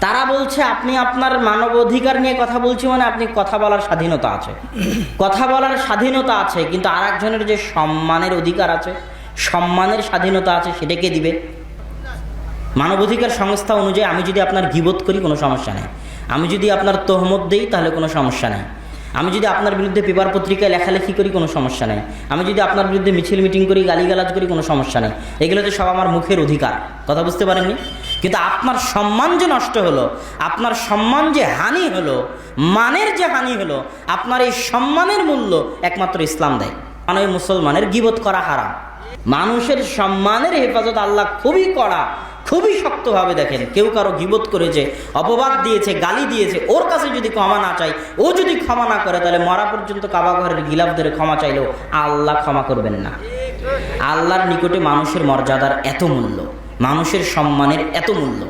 তারা বলছে আপনি আপনার মানব অধিকার নিয়ে কথা বলছি, মানে আপনি কথা বলার স্বাধীনতা আছে, কথা বলার স্বাধীনতা আছে, কিন্তু আর একজনের যে সম্মানের অধিকার আছে, সম্মানের স্বাধীনতা আছে, সেটাকে দিবে? মানবাধিকার সংস্থা অনুযায়ী আমি যদি আপনার গীবত করি কোনো সমস্যা নেই, আমি যদি আপনার তহমত দিই তাহলে কোনো সমস্যা নেই, আমি যদি আপনার বিরুদ্ধে পেপার পত্রিকায় লেখালেখি করি কোনো সমস্যা নেই, আমি যদি আপনার বিরুদ্ধে মিছিল মিটিং করি, গালিগালাজ করি, কোনো সমস্যা নেই, এগুলো তো সব আমার মুখের অধিকার। কথা বুঝতে পারেননি? কিন্তু আপনার সম্মান যে নষ্ট হলো, আপনার সম্মান যে হানি হলো, মানের যে হানি হলো, আপনার এই সম্মানের মূল্য একমাত্র ইসলাম দেয়। মানে মুসলমানের গীবত করা হারাম। মানুষের সম্মানের হেফাজত আল্লাহ খুবই কড়া, খুবই শক্তভাবে দেখেন। কেউ কারো গীবত করেছে, অপবাদ দিয়েছে, গালি দিয়েছে, ওর কাছে যদি ক্ষমা না চাই, ও যদি ক্ষমা না করে, তাহলে মরা পর্যন্ত কাবা ঘরের গিলাফ ধরে ক্ষমা চাইলেও আল্লাহ ক্ষমা করবেন না। আল্লাহর নিকটে মানুষের মর্যাদার এত মূল্য, মানুষের সম্মানের এত মূল্য।